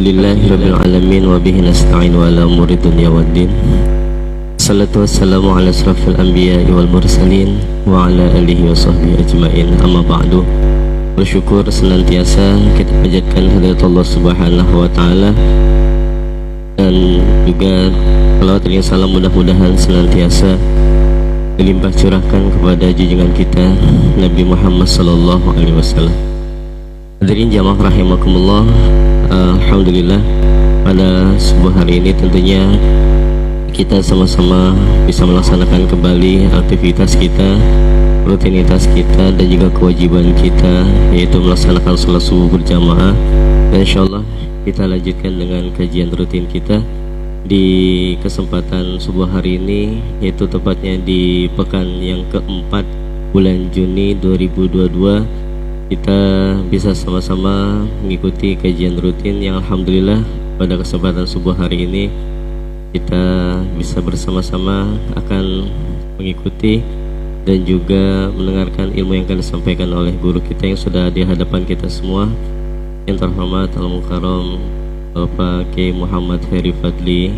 Alhamdulillahirabbil alamin wa bihi nasta'in wa ala umuri dunya waddin. Salatu wassalamu ala asrafil anbiya'i wal mursalin wa ala alihi wa sahbihi ajma'in. Amma ba'du. Bersyukur senantiasa kita panjatkan hadirat Allah Subhanahu wa taala, dan juga salawat dan salam mudah-mudahan senantiasa dilimpah curahkan kepada junjungan kita Nabi Muhammad sallallahu alaihi wasallam. Hadirin jamaah rahimakumullah, alhamdulillah pada sebuah hari ini tentunya kita sama-sama bisa melaksanakan kembali aktivitas kita, rutinitas kita, dan juga kewajiban kita, yaitu melaksanakan sholat subuh berjamaah. Dan insyaallah kita lanjutkan dengan kajian rutin kita di kesempatan sebuah hari ini, yaitu tepatnya di pekan yang keempat bulan Juni 2022. Kita bisa sama-sama mengikuti kajian rutin yang alhamdulillah pada kesempatan sebuah hari ini kita bisa bersama-sama akan mengikuti dan juga mendengarkan ilmu yang akan disampaikan oleh guru kita yang sudah di hadapan kita semua, yang terhormat Al-Mukarram Bapak Kiai Muhammad Heri Fadli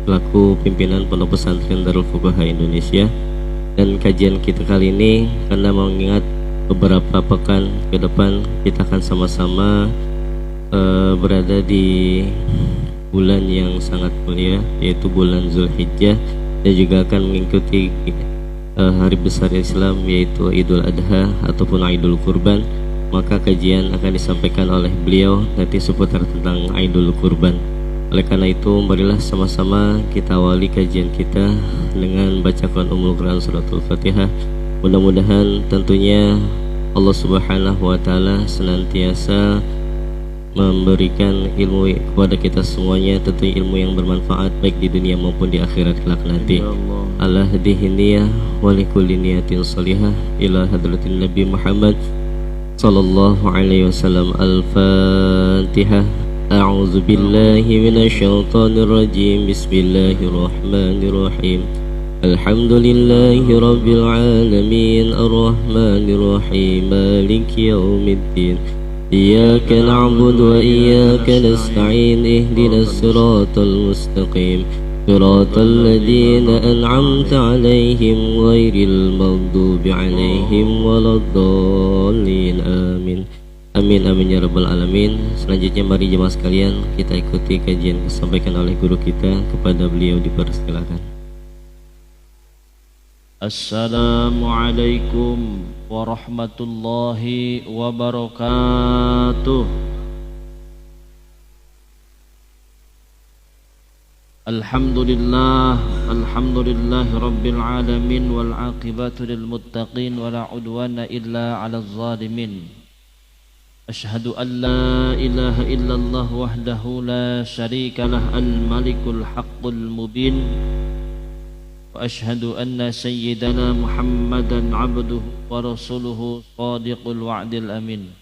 selaku pimpinan Pondok Pesantren Darul Fuqaha Indonesia. Dan kajian kita kali ini, karena mengingat beberapa pekan ke depan kita akan sama-sama berada di bulan yang sangat mulia, yaitu bulan Zulhijjah, dan juga akan mengikuti hari besar Islam, yaitu Idul Adha ataupun Idul Kurban. Maka kajian akan disampaikan oleh beliau nanti seputar tentang Idul Kurban. Oleh karena itu, marilah sama-sama kita awali kajian kita dengan bacakan Ummul Quran Suratul Fatihah. Mudah-mudahan tentunya Allah Subhanahu wa taala senantiasa memberikan ilmu kepada kita semuanya, tentunya ilmu yang bermanfaat baik di dunia maupun di akhirat kelak nanti. Allah hadihiniyah wa likulli niyatin salihah ila hadratin Nabi Muhammad sallallahu alaihi wasallam. Al-Fatihah. A'udzu billahi minasyaitonir rajim. Bismillahirrahmanirrahim. Alhamdulillahi rabbil alamin arrahmanir rahim maliki yaumiddin. Iyyaka na'budu wa iyyaka nasta'in ihdinas siratal mustaqim siratal ladzina an'amta 'alaihim ghairil maghdubi 'alaihim waladdallin. Amin. Amin amin ya rabbal alamin. Selanjutnya mari jemaah sekalian kita ikuti kajian yang disampaikan oleh guru kita. Kepada beliau dipersilakan. Assalamualaikum warahmatullahi wabarakatuh. Alhamdulillah, alhamdulillahi rabbil alamin, wal aqibatu lil muttaqin, wala udwana illa 'alal zalimin. Asyhadu an la ilaha illallah wahdahu la syarikalah, al malikul haqqul mubin. وأشهد أن سيدنا محمدا عبده ورسوله صادق الوعد الأمين.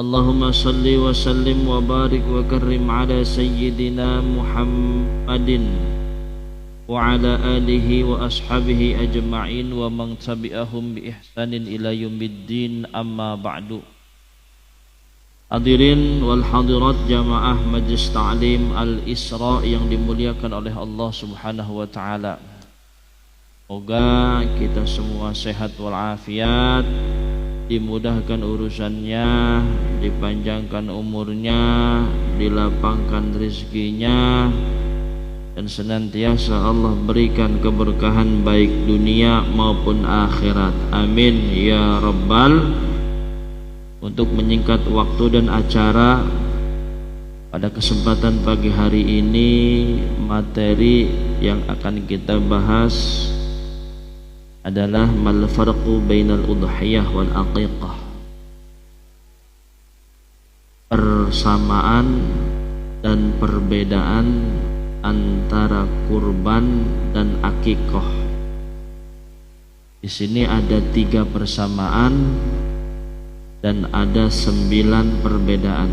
اللهم صل وسلم وبارك وكرم على سيدنا محمد وعلى آله وأصحابه أجمعين ومن تبعهم بإحسان إلى يوم الدين. أما بعد. Hadirin wal hadirat jamaah Majlis Ta'lim Al-Isra yang dimuliakan oleh Allah Subhanahu wa taala. Semoga kita semua sehat walafiat, dimudahkan urusannya, dipanjangkan umurnya, dilapangkan rezekinya, dan senantiasa Allah berikan keberkahan baik dunia maupun akhirat. Amin ya rabbal. Untuk menyingkat waktu dan acara, pada kesempatan pagi hari ini materi yang akan kita bahas adalah mal farqu bainal udhiyah wal aqiqah. Persamaan dan perbedaan antara kurban dan akikah. Di sini ada 3 persamaan dan ada 9 perbedaan.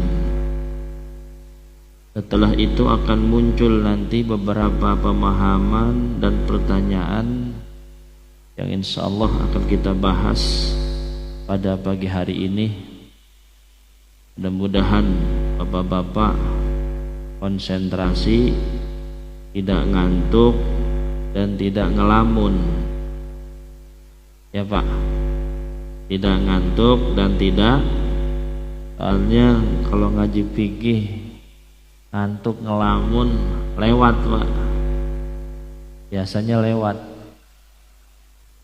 Setelah itu akan muncul nanti beberapa pemahaman dan pertanyaan yang insya Allah akan kita bahas pada pagi hari ini. Mudah-mudahan bapak-bapak konsentrasi, tidak ngantuk dan tidak ngelamun. Ya Pak, tidak ngantuk dan tidak, soalnya kalau ngaji fikih ngantuk ngelamun lewat Pak, biasanya lewat.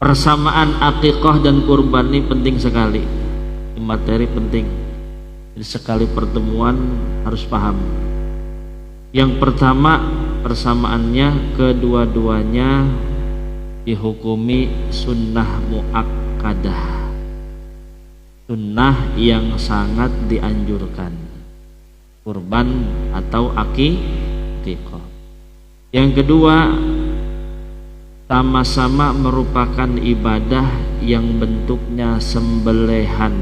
Persamaan akikah dan kurban ini penting sekali, ini materi penting. Jadi sekali pertemuan harus paham. Yang pertama, persamaannya kedua-duanya dihukumi sunnah muakkadah, sunnah yang sangat dianjurkan, kurban atau akikah. Yang kedua, sama-sama merupakan ibadah yang bentuknya sembelihan.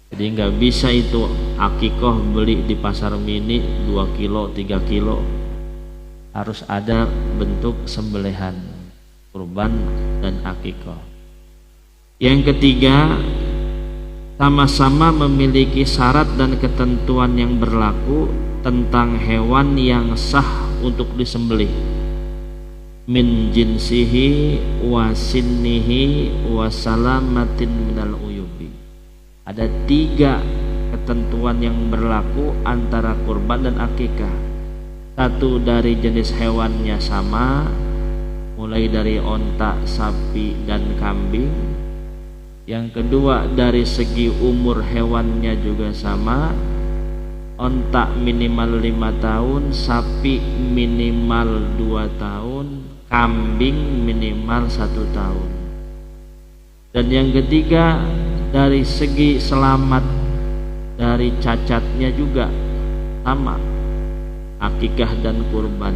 Jadi nggak bisa itu akikah beli di pasar mini 2 kilo 3 kilo, harus ada bentuk sembelihan, kurban dan akikah. Yang ketiga, sama-sama memiliki syarat dan ketentuan yang berlaku tentang hewan yang sah untuk disembelih, min jinsihi wa sinnihi wa salamatin minal uyubi. Ada 3 ketentuan yang berlaku antara kurban dan akikah. Satu, dari jenis hewannya sama, mulai dari onta, sapi, dan kambing. Yang kedua, dari segi umur hewannya juga sama, onta minimal 5 tahun, sapi minimal 2 tahun, kambing minimal 1 tahun. Dan yang ketiga, dari segi selamat dari cacatnya juga sama, akikah dan kurban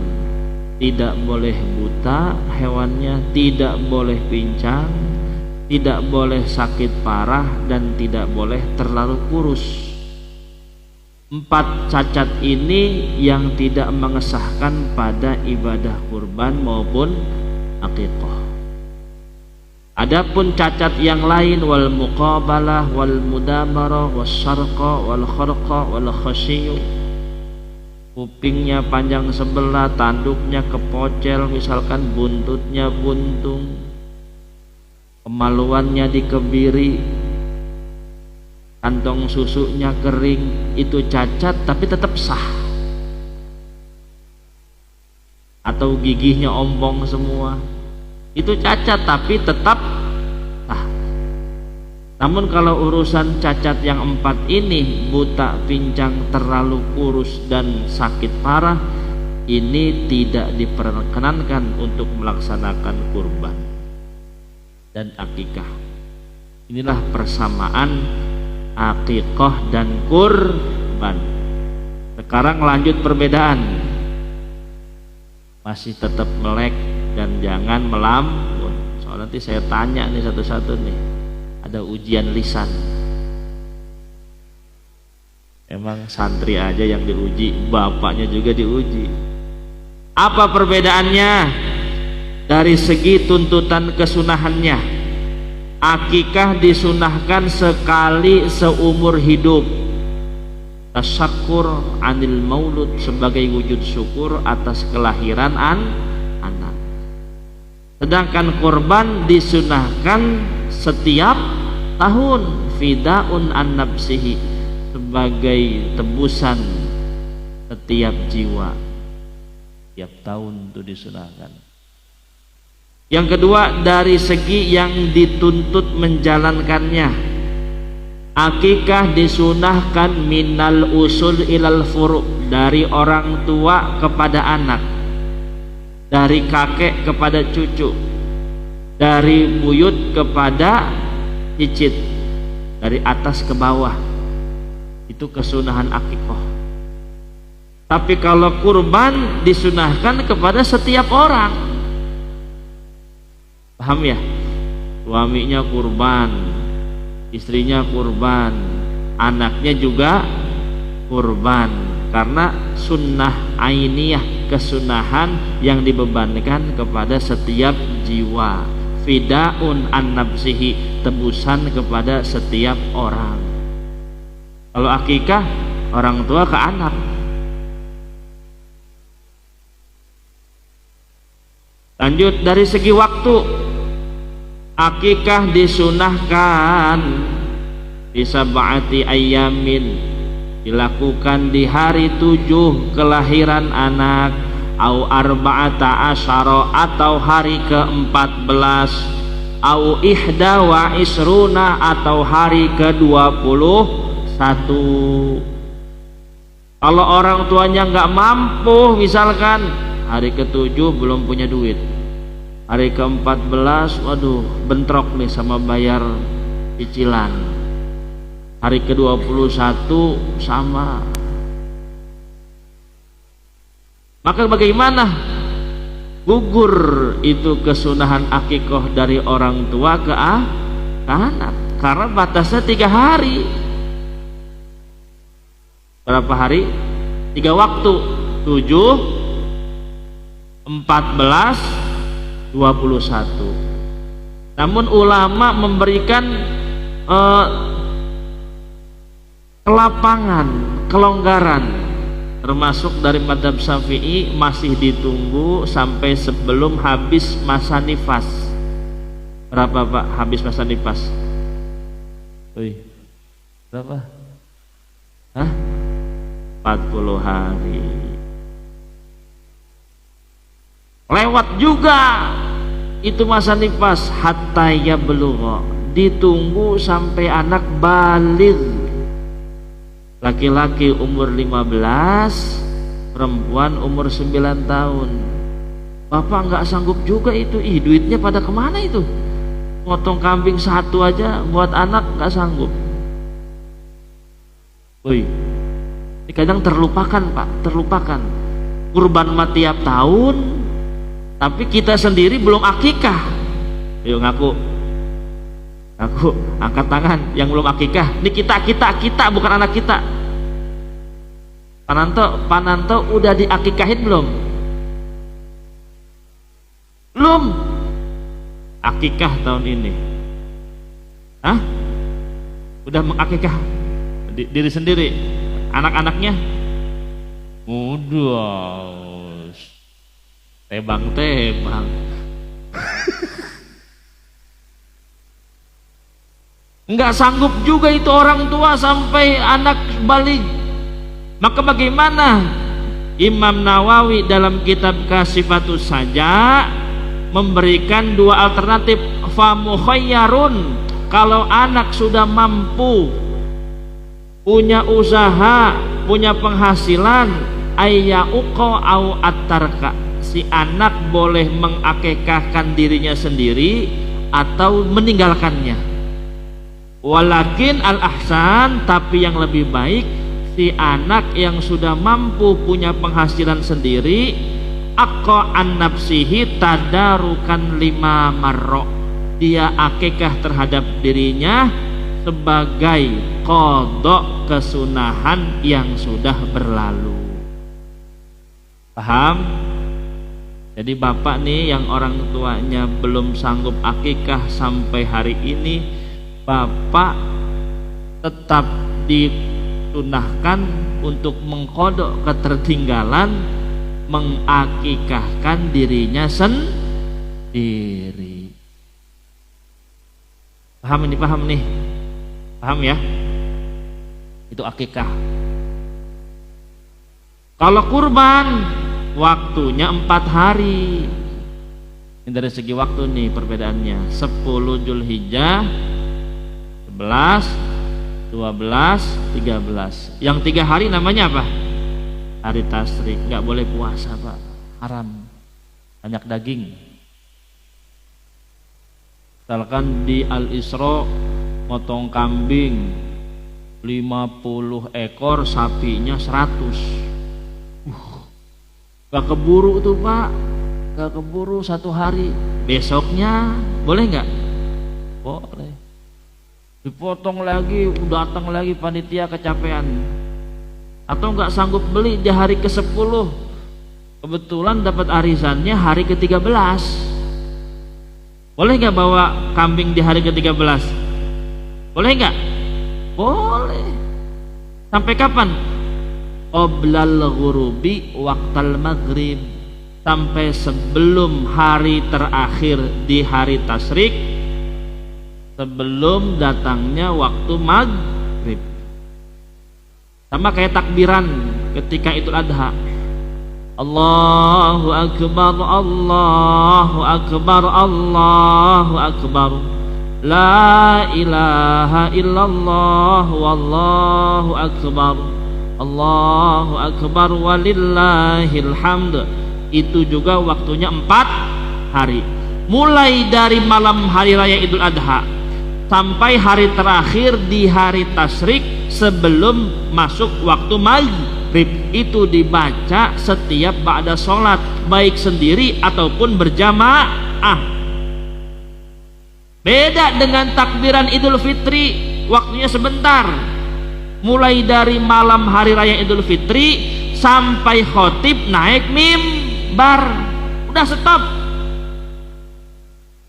tidak boleh buta hewannya, tidak boleh pincang, tidak boleh sakit parah, dan tidak boleh terlalu kurus. 4 cacat ini yang tidak mengesahkan pada ibadah kurban maupun akikah. Adapun cacat yang lain, wal muqabalah wal mudamarah wasyarqa wal kharqa wal khasyiyu, kupingnya panjang sebelah, tanduknya kepocel, misalkan buntutnya buntung, kemaluannya dikebiri, kantong susunya kering, itu cacat tapi tetap sah. Atau gigihnya ompong semua, itu cacat tapi tetap sah. Namun kalau urusan cacat yang 4 ini, buta, pincang, terlalu kurus, dan sakit parah, ini tidak diperkenankan untuk melaksanakan kurban dan akikah. Inilah persamaan akikah dan kurban. Sekarang lanjut perbedaan. Masih tetap melek dan jangan melamun. Soalnya nanti saya tanya nih satu-satu nih, ada ujian lisan. Emang santri aja yang diuji, bapaknya juga diuji. Apa perbedaannya? Dari segi tuntutan kesunahannya, akikah disunahkan sekali seumur hidup, tasyakur anil maulud, sebagai wujud syukur atas kelahiran anak. Sedangkan kurban disunahkan setiap tahun, fidaun an nafsihi, sebagai tebusan setiap jiwa. Tiap tahun itu disunahkan. Yang kedua, dari segi yang dituntut menjalankannya, akikah disunahkan minal usul ilal furu', dari orang tua kepada anak, dari kakek kepada cucu, dari buyut kepada cicit, dari atas ke bawah. Itu kesunahan akikah. Tapi kalau kurban disunahkan kepada setiap orang. Paham ya? Suaminya kurban, istrinya kurban, anaknya juga kurban, karena sunnah ainiyah, kesunahan yang dibebankan kepada setiap jiwa, fidaun an nafsihi, tebusan kepada setiap orang. Kalau akikah orang tua ke anak. Lanjut dari segi waktu, akikah disunahkan di sab'ati ayamin, dilakukan di hari 7 kelahiran anak, au arba'ata asyara atau hari ke-14, au ihda wa isruna atau hari ke-21. Kalau orang tuanya nggak mampu, misalkan hari ke-7 belum punya duit, hari ke-14 waduh bentrok nih sama bayar cicilan, hari ke-21 sama, maka bagaimana? Gugur itu kesunahan akikoh dari orang tua ke anak, karena batasnya 3 hari. Berapa hari? 3 waktu, 7, 14, 21. Namun ulama memberikan kelapangan, kelonggaran, termasuk dari madhab Syafi'i masih ditunggu sampai sebelum habis masa nifas. Berapa Pak habis masa nifas? Berapa? Hah? 40 hari. Lewat juga itu masa nifas, hatta ya belugha, ditunggu sampai anak baligh. Laki-laki umur 15, perempuan umur 9 tahun. Bapak nggak sanggup juga itu. Duitnya pada kemana itu? Potong kambing 1 aja buat anak nggak sanggup. Ini kadang terlupakan Pak, terlupakan. Kurban mah tiap tahun, tapi kita sendiri belum akikah. Yuk ngaku, angkat tangan yang belum akikah. Ini kita bukan anak kita. Pananto udah diakikahin belum? Belum. Akikah tahun ini. Hah? Udah mengakikah diri sendiri, anak-anaknya? Udah tebang. Enggak sanggup juga itu orang tua sampai anak balik. Maka bagaimana? Imam Nawawi dalam kitab Kasifatus Saja memberikan 2 alternatif. Famukhayyarun, kalau anak sudah mampu, punya usaha, punya penghasilan, ayyauqa au attarka, si anak boleh mengakikahkan dirinya sendiri atau meninggalkannya. Walakin al-ahsan, tapi yang lebih baik, si anak yang sudah mampu punya penghasilan sendiri, aqqa an nafsihi tadarukan 5 marra, dia akikah terhadap dirinya sebagai qadha kesunahan yang sudah berlalu. Paham? Jadi bapak nih yang orang tuanya belum sanggup akikah sampai hari ini, bapak tetap disunahkan untuk mengqadha ketertinggalan, mengakikahkan dirinya sendiri. Paham nih? Paham ya? Itu akikah. Kalau kurban waktunya 4 hari. Ini dari segi waktu nih perbedaannya. 10 Zulhijjah, 11, 12, 13. Yang 3 hari namanya apa? Hari Tasyrik. Nggak boleh puasa Pak, haram, banyak daging. Misalkan di Al-Isra motong kambing 50 ekor, sapinya 100. Gak keburu tuh Pak, gak keburu 1 hari. Besoknya boleh nggak? Boleh. Dipotong lagi, datang lagi panitia kecapean. Atau nggak sanggup beli di hari ke-10, kebetulan dapat arisannya hari ke-13. Boleh nggak bawa kambing di hari ke-13? Boleh nggak? Boleh. Sampai kapan? Qoblal ghurubi waqtal maghrib, sampai sebelum hari terakhir di hari tasyrik, sebelum datangnya waktu maghrib. Sama kayak takbiran ketika Idul Adha. Allahu akbar, Allahu akbar, Allahu akbar, la ilaha illallah, wallahu akbar, Allahu akbar, walillahil hamd. Itu juga waktunya 4 hari, mulai dari malam hari raya Idul Adha sampai hari terakhir di hari tasyrik sebelum masuk waktu maghrib. Itu dibaca setiap ba'da sholat, baik sendiri ataupun berjamaah. Beda dengan takbiran Idul Fitri, waktunya sebentar, mulai dari malam hari raya Idul Fitri sampai khotib naik mimbar, udah stop.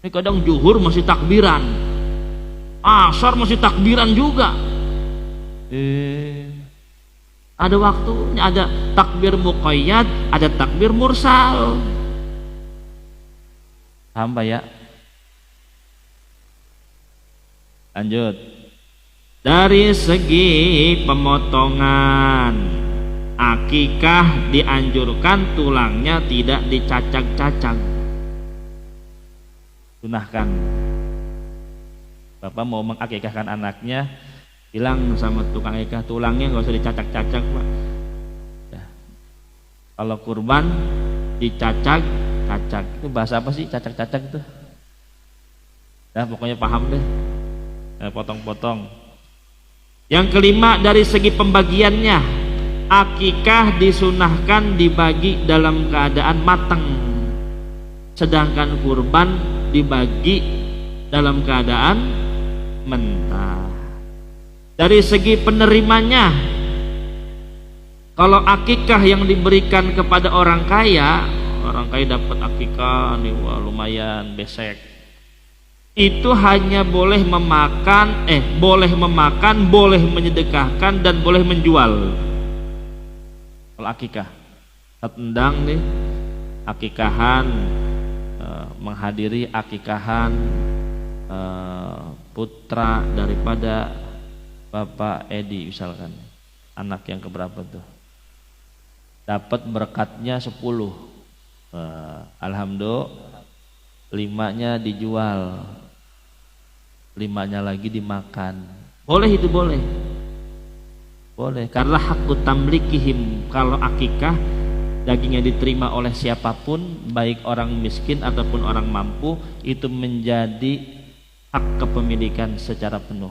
Ini kadang zuhur masih takbiran, asar masih takbiran juga. Ada waktunya, ada takbir muqayyad, ada takbir mursal. Paham ya? Lanjut. Dari segi pemotongan, akikah dianjurkan tulangnya tidak dicacak-cacak. Sunahkan. Bapak mau mengakikahkan anaknya, bilang sama tukang akikah, tulangnya nggak usah dicacak-cacak, Pak. Ya. Kalau kurban dicacak-cacak, itu bahasa apa sih cacak-cacak itu? Nah, pokoknya paham deh. Potong-potong. Yang kelima, dari segi pembagiannya, akikah disunahkan dibagi dalam keadaan matang, sedangkan kurban dibagi dalam keadaan mentah. Dari segi penerimanya, kalau akikah yang diberikan kepada orang kaya dapat akikah nih, wah lumayan besek, itu hanya boleh memakan, boleh menyedekahkan dan boleh menjual. Kalau akikah tendang nih, akikahan, menghadiri akikahan putra daripada Bapak Edi misalkan, anak yang keberapa tuh, dapat berkatnya 10, alhamdulillah, 5-nya dijual, 5-nya lagi dimakan. Boleh, itu boleh karena hakku tamlikihim. Kalau akikah dagingnya diterima oleh siapapun, baik orang miskin ataupun orang mampu, itu menjadi hak kepemilikan secara penuh.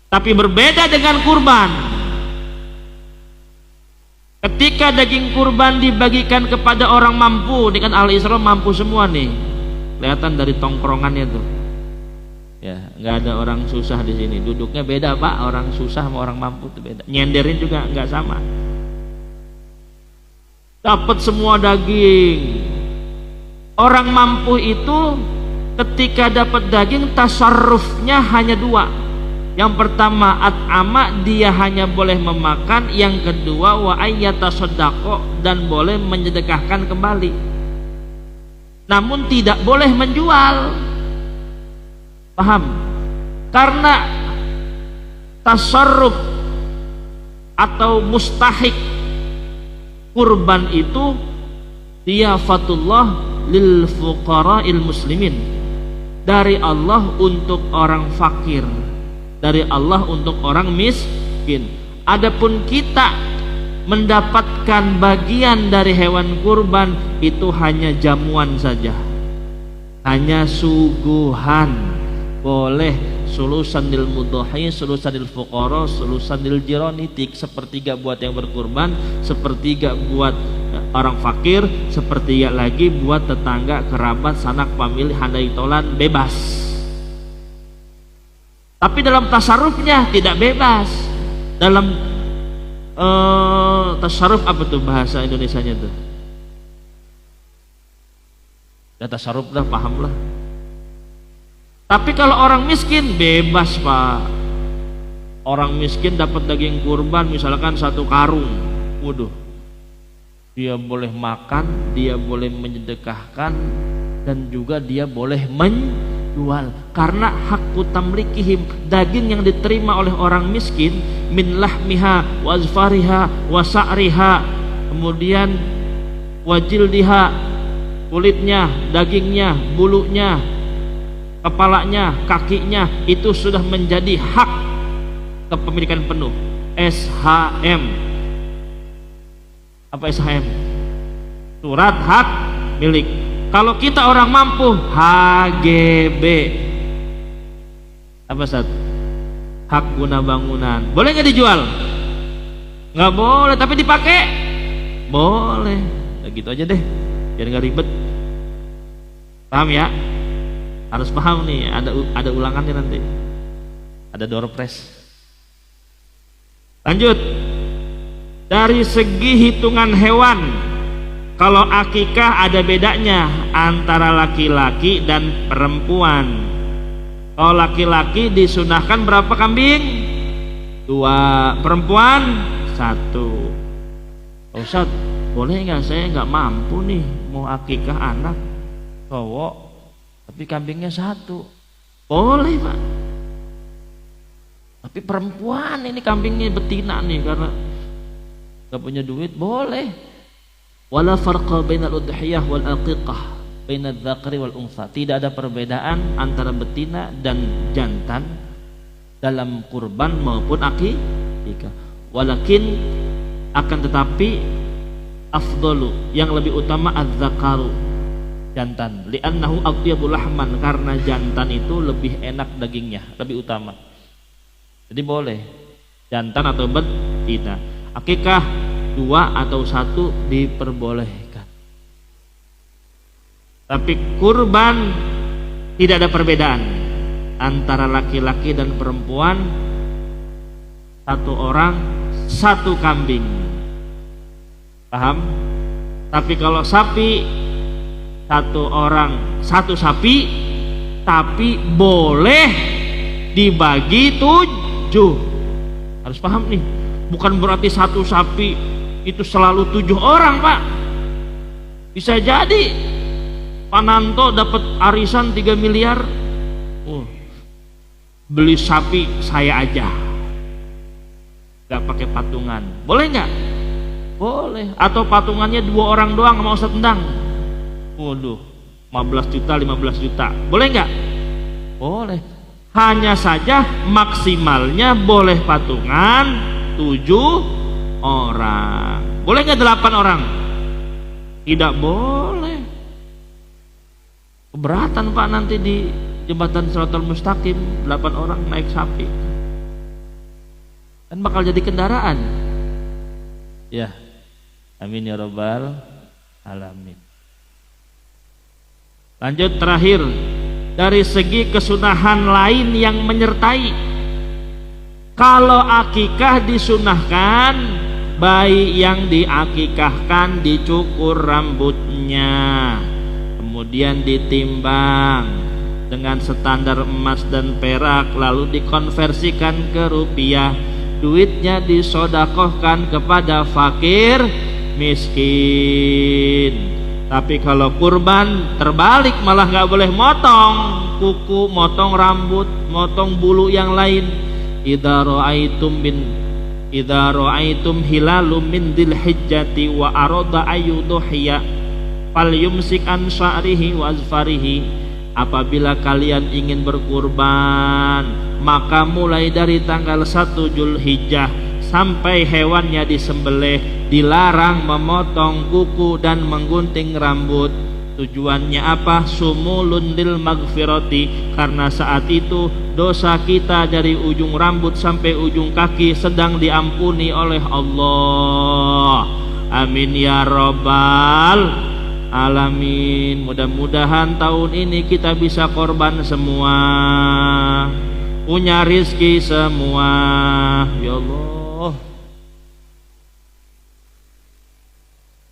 Tapi berbeda dengan kurban. Ketika daging kurban dibagikan kepada orang mampu, dengan al-Isra mampu semua nih, kelihatan dari tongkrongannya tuh. Ya, nggak ada orang susah di sini. Duduknya beda, Pak. Orang susah sama orang mampu itu beda. Nyenderin juga nggak sama. Dapat semua daging. Orang mampu itu ketika dapat daging tasarrufnya hanya 2. Yang pertama at'ama, dia hanya boleh memakan. Yang kedua wa ayyatasaddaqo, dan boleh menyedekahkan kembali. Namun tidak boleh menjual. Paham? Karena tasarruf atau mustahik kurban itu dia fatullah lil fuqara'il muslimin, dari Allah untuk orang fakir, dari Allah untuk orang miskin. Adapun kita mendapatkan bagian dari hewan kurban itu hanya jamuan saja, hanya suguhan. Boleh sulusan lil mudhahi, sulusan lil fuqara, sulusan lil jiranitik, sepertiga buat yang berkurban, sepertiga buat orang fakir, sepertiga lagi buat tetangga, kerabat, sanak famili, handai tolan, bebas. Tapi dalam tasarrufnya tidak bebas. Dalam tasarruf apa tuh bahasa Indonesianya tuh? Ya tasarruf lah, paham lah. Tapi kalau orang miskin bebas, Pak. Orang miskin dapat daging kurban misalkan 1 karung. Waduh. Dia boleh makan, dia boleh menyedekahkan, dan juga dia boleh menjual. Karena hakku tamlikihim, daging yang diterima oleh orang miskin, min lahmiha wa azfariha wa sa'riha, kemudian wajildiha, kulitnya, dagingnya, bulunya, kepalanya, kakinya, itu sudah menjadi hak kepemilikan penuh, SHM. Apa SHM? Surat hak milik. Kalau kita orang mampu, HGB. Apa Ustaz? Hak guna bangunan. Boleh nggak dijual? Nggak boleh, tapi dipakai boleh. Ya gitu aja deh, biar nggak ribet. Paham ya? Harus paham nih, ada ulangannya nanti. Ada door prize. Lanjut. Dari segi hitungan hewan, kalau akikah ada bedanya antara laki-laki dan perempuan. Kalau laki-laki disunahkan berapa kambing? 2, perempuan 1. Ustaz, boleh nggak, saya nggak mampu nih mau akikah anak cowok, tapi kambingnya 1. Boleh Pak. Tapi perempuan ini kambingnya betina nih, karena nggak punya duit, boleh. Wala farqa bainal udhiyah wal aqiqah, bainadz dzakari wal untha. Tidak ada perbedaan antara betina dan jantan dalam kurban maupun akikah. Walakin, akan tetapi, afdalu, yang lebih utama adz-dzakaru, jantan. Li'annahu atyabu lahman, karena jantan itu lebih enak dagingnya, lebih utama. Jadi boleh jantan atau betina. Akikah 2 atau 1 diperbolehkan. Tapi kurban tidak ada perbedaan antara laki-laki dan perempuan. 1 orang 1 kambing. Paham? Tapi kalau sapi, 1 orang 1 sapi, tapi boleh dibagi 7. Harus paham nih, bukan berarti 1 sapi itu selalu 7 orang Pak. Bisa jadi Pak Nanto dapat arisan 3 miliar, beli sapi saya aja, gak pakai patungan, boleh nggak? Boleh. Atau patungannya 2 orang doang sama Ustadz Endang, waduh, 15 juta 15 juta, boleh nggak? Boleh. Hanya saja maksimalnya boleh patungan 7 orang. Boleh nggak 8 orang? Tidak boleh. Keberatan Pak nanti di jembatan Shiratal Mustaqim 8 orang naik sapi, kan bakal jadi kendaraan. Ya, amin ya rabbal alamin. Lanjut terakhir. Dari segi kesunahan lain yang menyertai, kalau akikah disunahkan, bayi yang diakikahkan dicukur rambutnya, kemudian ditimbang dengan standar emas dan perak, lalu dikonversikan ke rupiah, duitnya disodakohkan kepada fakir miskin. Tapi kalau kurban terbalik, malah nggak boleh motong kuku, motong rambut, motong bulu yang lain. Idza ra'aitum hilalum min dzilhijjati wa arada ayyudhiya falyumsik an sya'rihi wa azfarihi. Apabila kalian ingin berkurban, maka mulai dari tanggal 1 Zulhijjah sampai hewannya disembelih, dilarang memotong kuku dan menggunting rambut. Tujuannya apa? Sumulun lil magfirati, karena saat itu dosa kita dari ujung rambut sampai ujung kaki sedang diampuni oleh Allah. Amin ya rabbal alamin. Mudah-mudahan tahun ini kita bisa korban semua, punya rizki semua, ya Allah.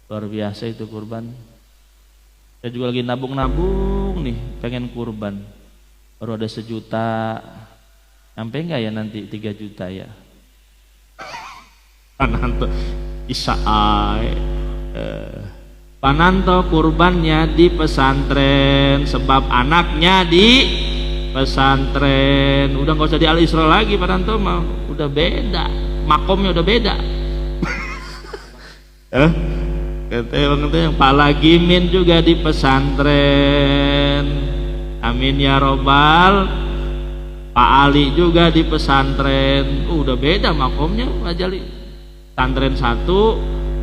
Luar biasa itu kurban. Saya juga lagi nabung-nabung nih, pengen kurban. Baru ada 1 juta. Sampai nggak ya nanti 3 juta ya? Pananto Isaai Pananto kurbannya di pesantren sebab anaknya di pesantren. Udah nggak usah di Al Isra lagi, Pananto mah udah beda, makomnya udah beda. Katanya yang Pak Lagimin juga di pesantren. Amin ya robbal. Pak Ali juga di pesantren. Udah beda makomnya, Pak Jali. Pesantren 1,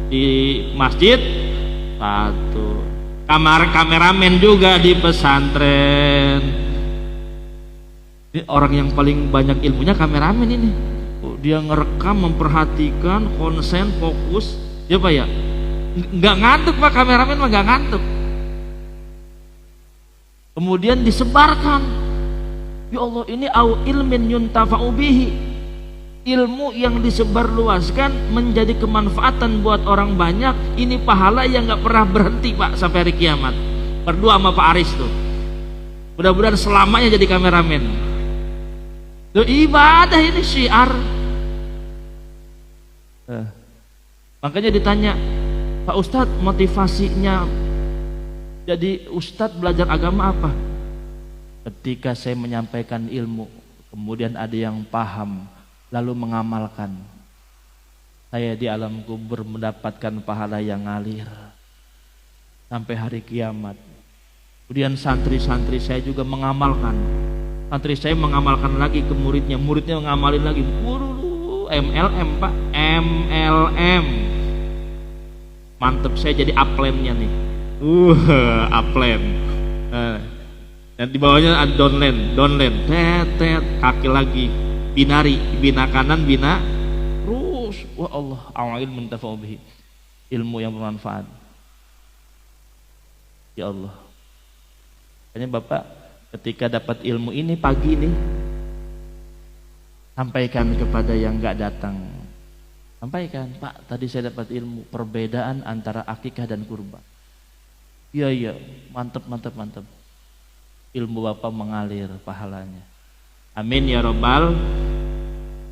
di masjid 1. Kameramen juga di pesantren. Ini orang yang paling banyak ilmunya kameramen ini. Dia ngerekam, memperhatikan, konsen, fokus. Ya Pak ya, nggak ngantuk Pak, kameramen mah nggak ngantuk. Kemudian disebarkan. Ya Allah, ini au ilmin yuntafa'u bihi. Ilmu yang disebarluaskan menjadi kemanfaatan buat orang banyak. Ini pahala yang nggak pernah berhenti Pak sampai hari kiamat. Berdua sama Pak Aris tuh. Mudah-mudahan selamanya jadi kameramen. Tuh ibadah ini syiar. Makanya ditanya, Pak Ustadz motivasinya jadi Ustadz belajar agama apa? Ketika saya menyampaikan ilmu, kemudian ada yang paham, lalu mengamalkan, saya di alam kubur mendapatkan pahala yang ngalir sampai hari kiamat. Kemudian santri-santri saya juga mengamalkan, santri saya mengamalkan lagi ke muridnya, muridnya mengamalin lagi. MLM Pak, MLM. Mantep, saya jadi upline-nya nih. Upline. Dan di bawahnya ada downline, tet, kaki lagi, binari, bina kanan, bina terus. Wah Allah, ilmu yuntafa'u bihi, ilmu yang bermanfaat. Ya Allah. Makanya Bapak ketika dapat ilmu ini pagi ini, sampaikan kepada yang nggak datang. Sampaikan, Pak, tadi saya dapat ilmu perbedaan antara akikah dan kurban. Iya, mantap. Ilmu Bapak mengalir pahalanya. Amin ya robbal.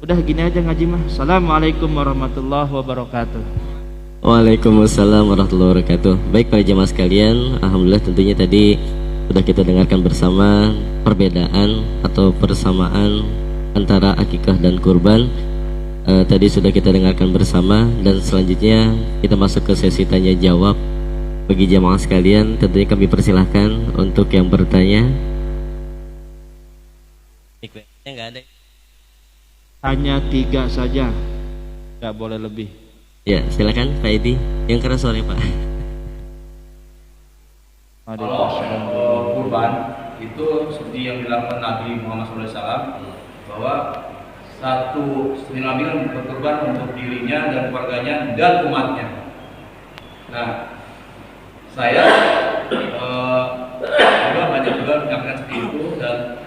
Udah gini aja ngaji mah. Assalamualaikum warahmatullahi wabarakatuh. Waalaikumsalam warahmatullahi wabarakatuh. Baik para jemaah sekalian, alhamdulillah tentunya tadi sudah kita dengarkan bersama perbedaan atau persamaan antara akikah dan kurban. Tadi sudah kita dengarkan bersama, dan selanjutnya kita masuk ke sesi tanya jawab. Bagi jamaah sekalian, tentunya kami persilahkan untuk yang bertanya. Nggak ada. Hanya 3 saja, nggak boleh lebih. Ya, silakan Pak Edi. Yang keras suaranya Pak. Kalau kurban itu seperti yang dilakukan Nabi Muhammad SAW, bahwa satu Nabi kan berkorban untuk dirinya dan keluarganya dan umatnya. Nah, saya juga banyak juga menyampaikan seperti itu, dan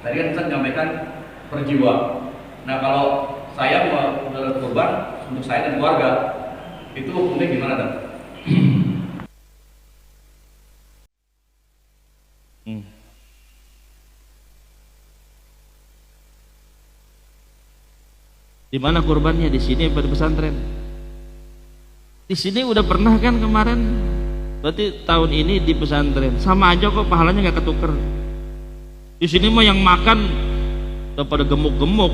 tadi kan saya menyampaikan per jiwa. Nah, kalau saya mau berkorban untuk saya dan keluarga, itu hukumnya gimana, Dan? Di mana kurbannya? Di sini pada pesantren. Di sini udah pernah kan kemarin. Berarti tahun ini di pesantren. Sama aja kok, pahalanya nggak ketuker. Di sini mah yang makan udah pada gemuk-gemuk.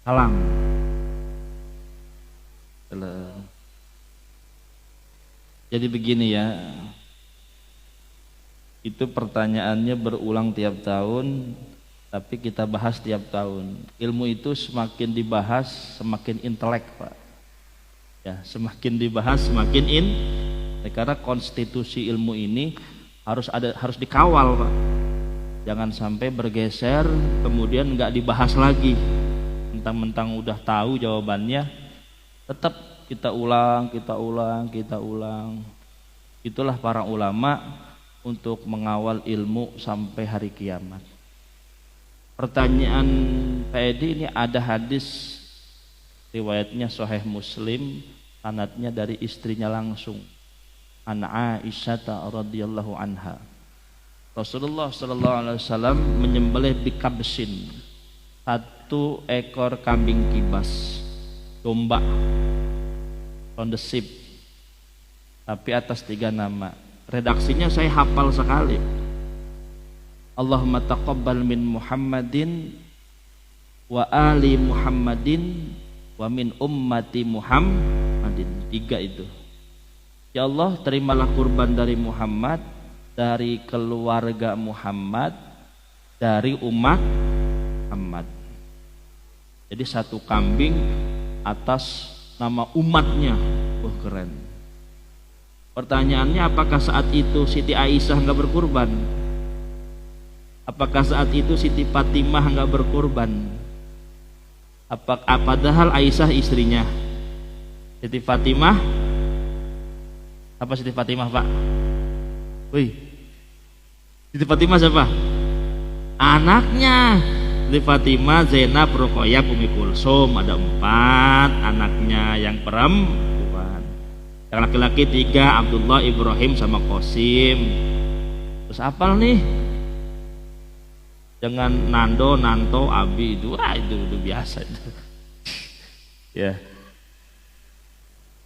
Halang. Jadi begini ya, itu pertanyaannya berulang tiap tahun, tapi kita bahas tiap tahun. Ilmu itu semakin dibahas semakin intelek Pak. Ya, semakin dibahas semakin karena konstitusi ilmu ini harus dikawal Pak. Jangan sampai bergeser kemudian nggak dibahas lagi. Mentang-mentang udah tahu jawabannya, tetap kita ulang. Itulah para ulama untuk mengawal ilmu sampai hari kiamat. Pertanyaan Pak Edi, ini ada hadis riwayatnya Sahih Muslim, sanadnya dari istrinya langsung, an Aisyah radhiyallahu anha. Rasulullah sallallahu alaihi wasallam menyembelih bikabsin, 1 ekor kambing kibas, domba, on the sheep, tapi atas 3 nama. Redaksinya saya hafal sekali. Allahumma taqabbal min Muhammadin wa ali Muhammadin wa min ummati Muhammadin. 3 itu. Ya Allah, terimalah kurban dari Muhammad, dari keluarga Muhammad, dari umat Muhammad. Jadi 1 kambing atas nama umatnya. Wah, keren. Pertanyaannya, apakah saat itu Siti Aisyah nggak berkurban? Apakah saat itu Siti Fatimah nggak berkurban? Padahal Aisyah istrinya. Siti Fatimah, apa Siti Fatimah Pak? Wih, Siti Fatimah siapa? Anaknya. Siti Fatimah, Zainab, Ruqayyah, Ummi Kulsum, ada 4 anaknya yang perempuan. Yang laki-laki 3, Abdullah, Ibrahim, sama Qasim. Terus apal nih? Jangan Nando, Nanto, Abi itu, itu udah biasa itu. Ya.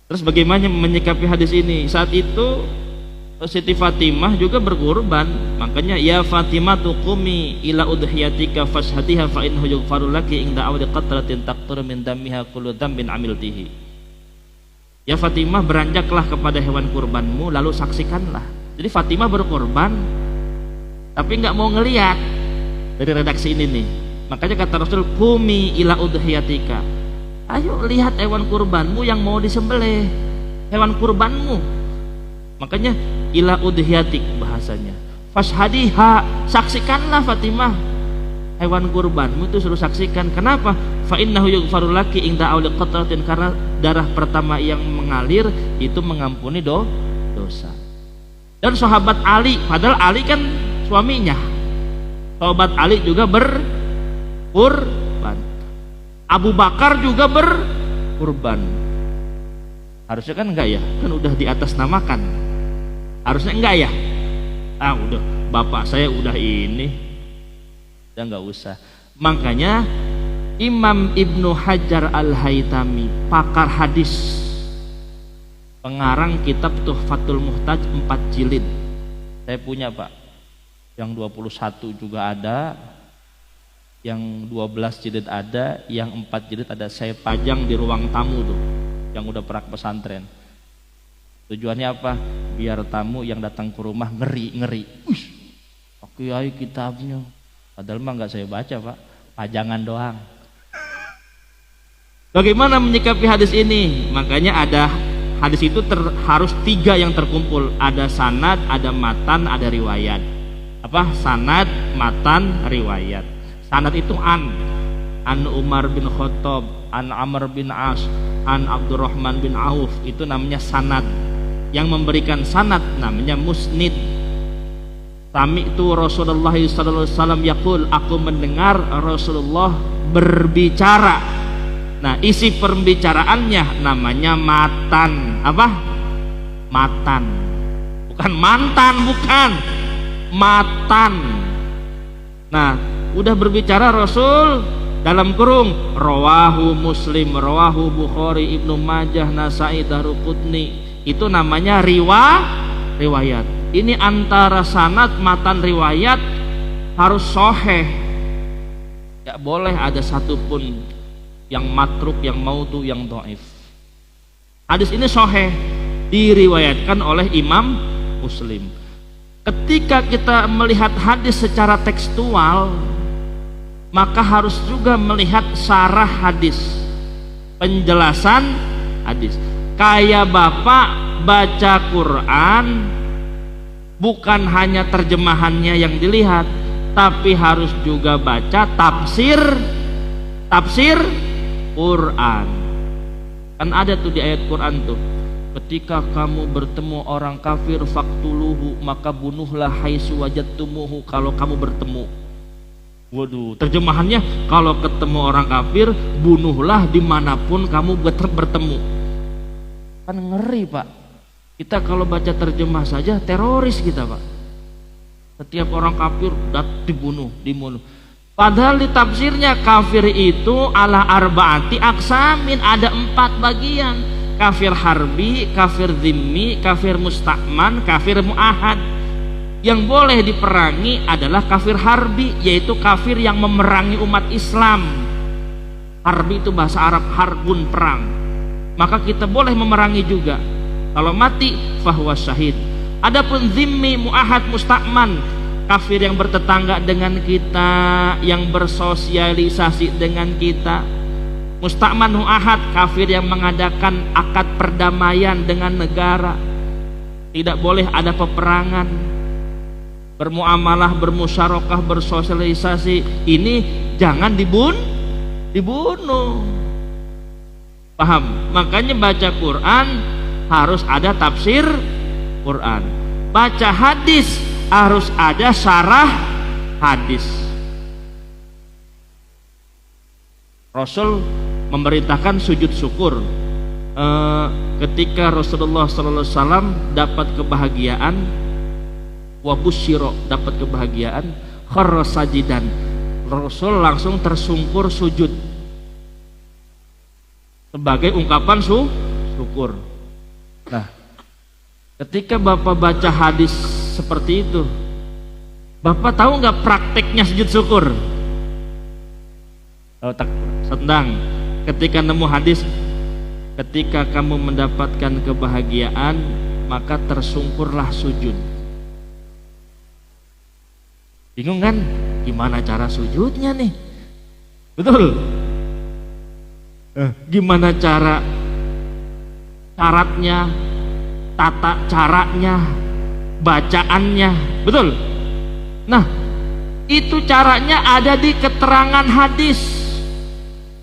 Terus bagaimana menyikapi hadis ini? Saat itu Siti Fatimah juga berkurban. Makanya ya Fatimah tuqumi ila udhiyatika fashhadiha fa innahu yughfaru laki inda awdi qatratin taqtur min damiha kullu dhanbin amiltihi. Ya Fatimah, beranjaklah kepada hewan kurbanmu lalu saksikanlah. Jadi Fatimah berkorban tapi nggak mau ngelihat. Dari redaksi ini nih, makanya kata Rasul, kumi ila udhiyatika, ayo lihat hewan kurbanmu yang mau disembelih, hewan kurbanmu. Makanya ila udhiyatik bahasanya, fashhadiha, saksikanlah Fatimah hewan kurbanmu itu, suruh saksikan. Kenapa? Fa innahu yughfaru laki inda awli qatratin, karena darah pertama yang mengalir itu mengampuni dosa. Dan sahabat Ali, padahal Ali kan suaminya, sahabat Ali juga berkurban. Abu Bakar juga berkurban. Harusnya kan enggak ya? Kan udah di atas namakan. Harusnya enggak ya? Udah, bapak saya udah ini. Udah enggak usah. Makanya Imam Ibnu Hajar Al-Haytami, pakar hadis, pengarang kitab Tuhfatul Muhtaj 4 jilid. Saya punya Pak, yang 21 juga ada, yang 12 jilid ada, yang 4 jilid ada. Saya pajang di ruang tamu tuh, yang udah pernah ke pesantren. Tujuannya apa? Biar tamu yang datang ke rumah ngeri. Pak Kiai kitabnya, padahal mah nggak saya baca Pak, pajangan doang. Bagaimana menyikapi hadis ini? Makanya ada hadis itu harus 3 yang terkumpul. Ada sanad, ada matan, ada riwayat. Apa? Sanad, matan, riwayat. Sanad itu an Umar bin Khattab, an Amr bin As, an Abdurrahman bin Auf, itu namanya sanad. Yang memberikan sanad namanya musnid. Sami'tu Rasulullah sallallahu alaihi wasallam yaqul, aku mendengar Rasulullah berbicara. Nah, isi pembicaraannya namanya matan. Apa? Matan. Bukan mantan, bukan. Matan. Nah, udah berbicara Rasul dalam kurung rawahu Muslim, rawahu Bukhari, Ibnu Majah, Nasai, Daruqutni. Itu namanya riwayat. Ini antara sanad, matan, riwayat harus sahih. Gak boleh ada satupun yang matruk, yang maudhu, yang dhaif. Hadis ini sahih, diriwayatkan oleh Imam Muslim. Ketika kita melihat hadis secara tekstual, maka harus juga melihat syarah hadis, penjelasan hadis. Kayak Bapak baca Quran, bukan hanya terjemahannya yang dilihat, tapi harus juga baca tafsir Quran. Kan ada tuh di ayat Quran tuh, ketika kamu bertemu orang kafir faqtuluhu, maka bunuhlah haitsu wajadtumuhu, kalau kamu bertemu. Waduh, terjemahannya kalau ketemu orang kafir bunuhlah dimanapun kamu bertemu. Kan ngeri Pak, kita kalau baca terjemah saja teroris kita Pak. Setiap orang kafir dibunuh. Padahal di tafsirnya kafir itu ala arbaati aksamin, ada 4 bagian. Kafir harbi, kafir zimmi, kafir musta'man, kafir mu'ahad. Yang boleh diperangi adalah kafir harbi, yaitu kafir yang memerangi umat Islam. Harbi itu bahasa Arab, harbun, perang. Maka kita boleh memerangi juga. Kalau mati fahuwa syahid. Adapun zimmi, mu'ahad, musta'man, kafir yang bertetangga dengan kita, yang bersosialisasi dengan kita. Musta'man, mu'ahad, kafir yang mengadakan akad perdamaian dengan negara. Tidak boleh ada peperangan, bermuamalah, bermusyarakah, bersosialisasi. Ini jangan dibunuh. Paham? Makanya baca Quran harus ada tafsir Quran. Baca hadis harus ada syarah hadis. Rasul memerintahkan sujud syukur ketika Rasulullah SAW dapat kebahagiaan, wabusyiro, dapat kebahagiaan, kharra sajidan, Rasul langsung tersungkur sujud sebagai ungkapan syukur. Nah, ketika Bapak baca hadis seperti itu, Bapak tahu nggak prakteknya sujud syukur? Oh, sedang ketika nemu hadis, ketika kamu mendapatkan kebahagiaan maka tersungkurlah sujud. Bingung kan? Gimana cara sujudnya nih? Betul? Gimana cara syaratnya, tata caranya, bacaannya? Betul? Nah, itu caranya ada di keterangan hadis.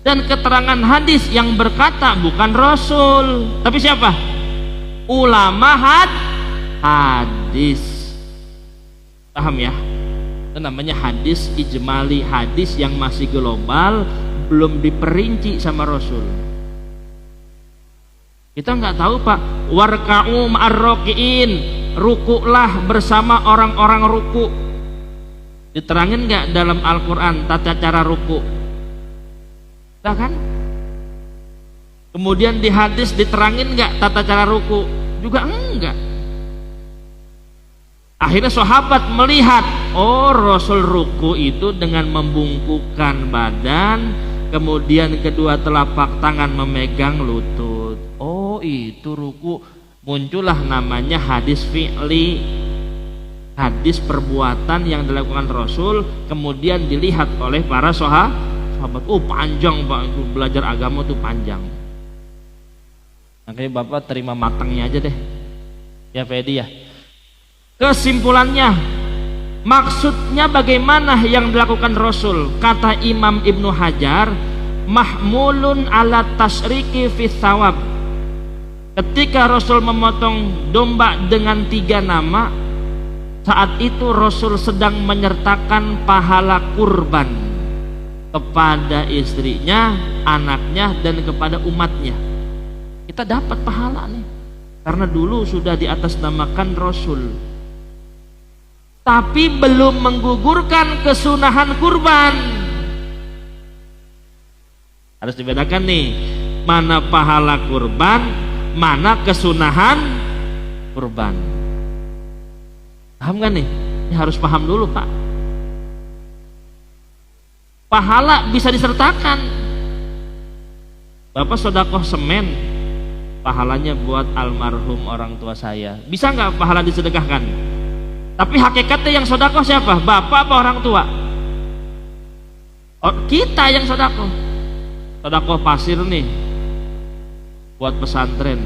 Dan keterangan hadis yang berkata bukan Rasul, tapi siapa? Ulama hadis. Paham ya? Itu namanya hadis ijmali, hadis yang masih global, belum diperinci sama Rasul. Kita nggak tahu Pak. Warka'u ma'arroki'in, ruku'lah bersama orang-orang ruku'. Diterangin nggak dalam Al-Quran tata cara ruku'? Kan? Kemudian di hadis diterangin nggak tata cara ruku? Juga enggak. Akhirnya sahabat melihat, oh Rasul ruku itu dengan membungkukkan badan, kemudian kedua telapak tangan memegang lutut. Oh itu ruku. Muncullah namanya hadis fi'li, hadis perbuatan yang dilakukan Rasul kemudian dilihat oleh para sahabat. Oh panjang Pak, itu belajar agama tuh panjang. Makanya Bapak terima matangnya aja deh ya Fedi ya. Kesimpulannya, maksudnya bagaimana yang dilakukan Rasul? Kata Imam Ibnu Hajar, mahmulun ala tasyriki fi thawab. Ketika Rasul memotong domba dengan 3 nama, saat itu Rasul sedang menyertakan pahala kurban kepada istrinya, anaknya, dan kepada umatnya. Kita dapat pahala nih karena dulu sudah diatasnamakan Rasul, tapi belum menggugurkan kesunahan kurban. Harus dibedakan nih, mana pahala kurban, mana kesunahan kurban. Paham kan nih? Ini harus paham dulu Pak. Pahala bisa disertakan. Bapak sedekah semen, pahalanya buat almarhum orang tua saya. Bisa nggak pahala disedekahkan? Tapi hakikatnya yang sedekah siapa? Bapak apa orang tua? Oh, kita yang sedekah. Sedekah pasir nih buat pesantren.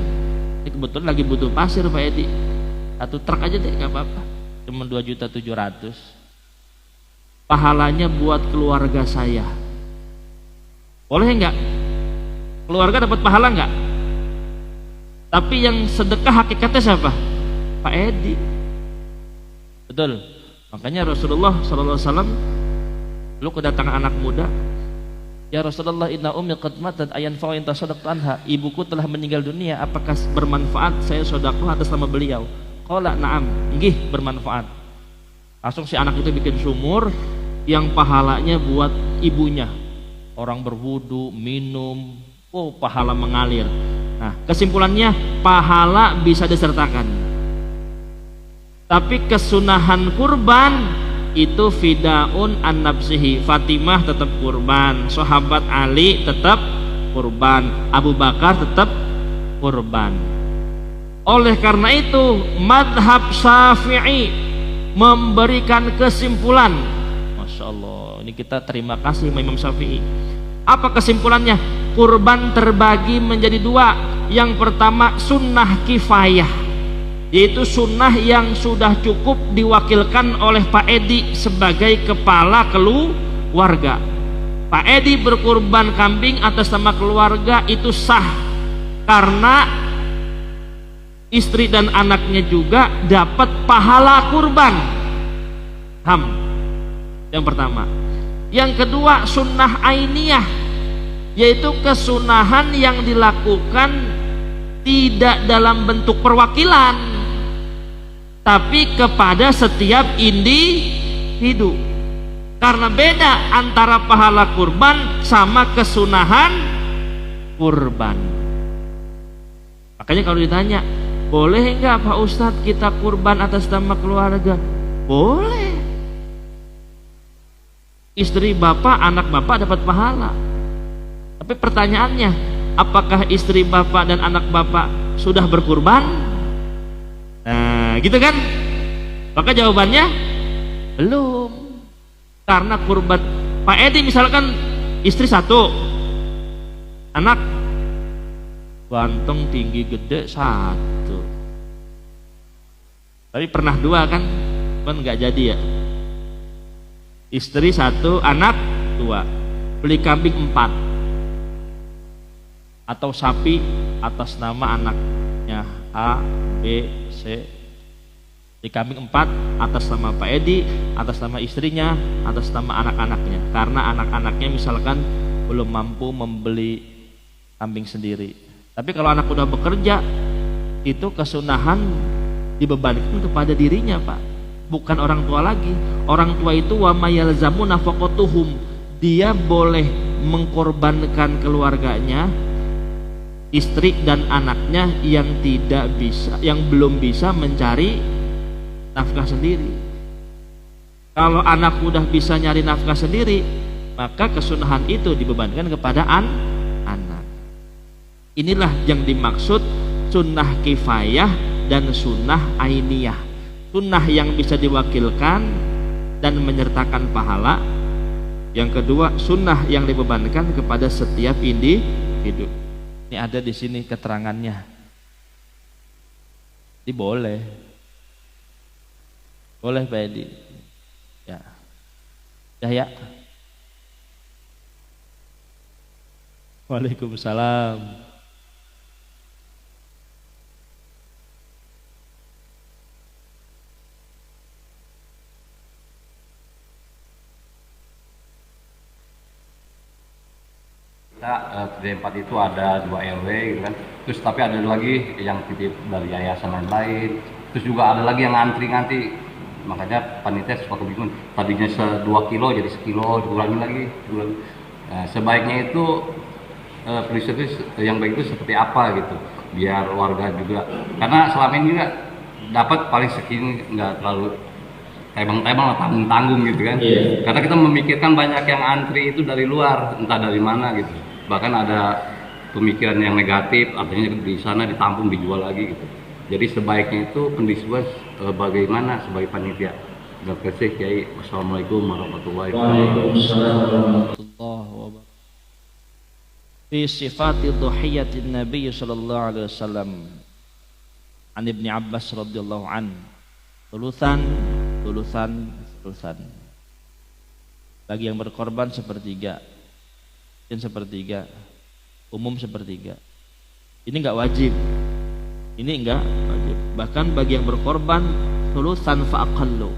Ini kebetulan lagi butuh pasir Pak Edi. 1 truk aja deh, nggak apa-apa. Cuma 2.700.000. Pahalanya buat keluarga saya. Boleh enggak? Keluarga dapat pahala enggak? Tapi yang sedekah hakikatnya siapa? Pak Edi. Betul. Makanya Rasulullah SAW lu kedatangan anak muda, ya Rasulullah, inna ummi qad matat ayan fa in tasaddaqtu anha. Ibuku telah meninggal dunia, apakah bermanfaat saya sedekah atas nama beliau? Qala na'am, nggih bermanfaat. Langsung si anak itu bikin sumur yang pahalanya buat ibunya. Orang berwudu, minum, pahala mengalir. Nah, kesimpulannya pahala bisa disertakan. Tapi kesunahan kurban itu fidaun an nafsihi. Fatimah tetap kurban, sahabat Ali tetap kurban, Abu Bakar tetap kurban. Oleh karena itu madhab Syafi'i memberikan kesimpulan, Masya Allah, ini kita terima kasih Imam Syafi'i. Apa kesimpulannya? Kurban terbagi menjadi dua. Yang pertama sunnah kifayah, yaitu sunnah yang sudah cukup diwakilkan oleh Pak Edi sebagai kepala keluarga. Pak Edi berkurban kambing atas nama keluarga itu sah, karena istri dan anaknya juga dapat pahala kurban. Yang pertama. Yang kedua sunnah ainiyah, yaitu kesunahan yang dilakukan tidak dalam bentuk perwakilan, tapi kepada setiap individu. Karena beda antara pahala kurban sama kesunahan kurban. Makanya kalau ditanya, boleh enggak Pak Ustadz kita kurban atas nama keluarga? Boleh. Istri bapak, anak bapak dapat pahala. Tapi pertanyaannya, apakah istri bapak dan anak bapak sudah berkurban? Nah, gitu kan? Maka jawabannya belum. Karena kurban Pak Edi misalkan istri satu, anak ganteng tinggi gede satu, tapi pernah dua kan nggak jadi ya. Istri satu, anak dua, beli kambing 4 atau sapi atas nama anaknya A, B, C. Di kambing 4 atas nama Pak Edi, atas nama istrinya, atas nama anak-anaknya. Karena anak-anaknya misalkan belum mampu membeli kambing sendiri. Tapi kalau anak udah bekerja, itu kesunahan dibebankan kepada dirinya, Pak. Bukan orang tua lagi. Orang tua itu wa mayalzamu nafaqatuhum. Dia boleh mengkorbankan keluarganya, istri dan anaknya yang tidak bisa, yang belum bisa mencari nafkah sendiri. Kalau anak udah bisa nyari nafkah sendiri, maka kesunahan itu dibebankan kepada anak. Inilah yang dimaksud sunnah kifayah dan sunnah ainiyah. Sunnah yang bisa diwakilkan dan menyertakan pahala. Yang kedua, sunnah yang dibebankan kepada setiap individu. Ini ada di sini keterangannya. Ini boleh. Boleh Pak Edi. Ya. Ya. Waalaikumsalam. Kita di tempat itu ada 2 RW gitu kan. Terus tapi ada lagi yang titip dari yayasan lain-lain. Terus juga ada lagi yang ngantri. Makanya panitia suka bingung. Tadinya 2 kilo jadi 1 kilo, dikurangi lagi. Nah, sebaiknya itu prinsipnya yang baik itu seperti apa gitu. Biar warga juga, karena selama ini nggak dapat paling segini, nggak terlalu tebang-tebang, tanggung-tanggung gitu kan. Yeah. Karena kita memikirkan banyak yang antri itu dari luar, entah dari mana gitu. Bahkan ada pemikiran yang negatif, artinya di sana ditampung, dijual lagi gitu. Jadi sebaiknya itu pendiskusi bagaimana sebagai panitia. Terima kasih Kiai. Wassalamualaikum warahmatullahi wabarakatuh. Fi sifati dhuhiyatin Nabi sallallahu alaihi wasallam an Ibnu Abbas radhiyallahu an. Tulusan. Bagi yang berkorban sepertiga, sepertiga, umum sepertiga. Ini nggak wajib, Ini enggak wajib. Bahkan bagi yang berkorban thulutsan fa aqallu,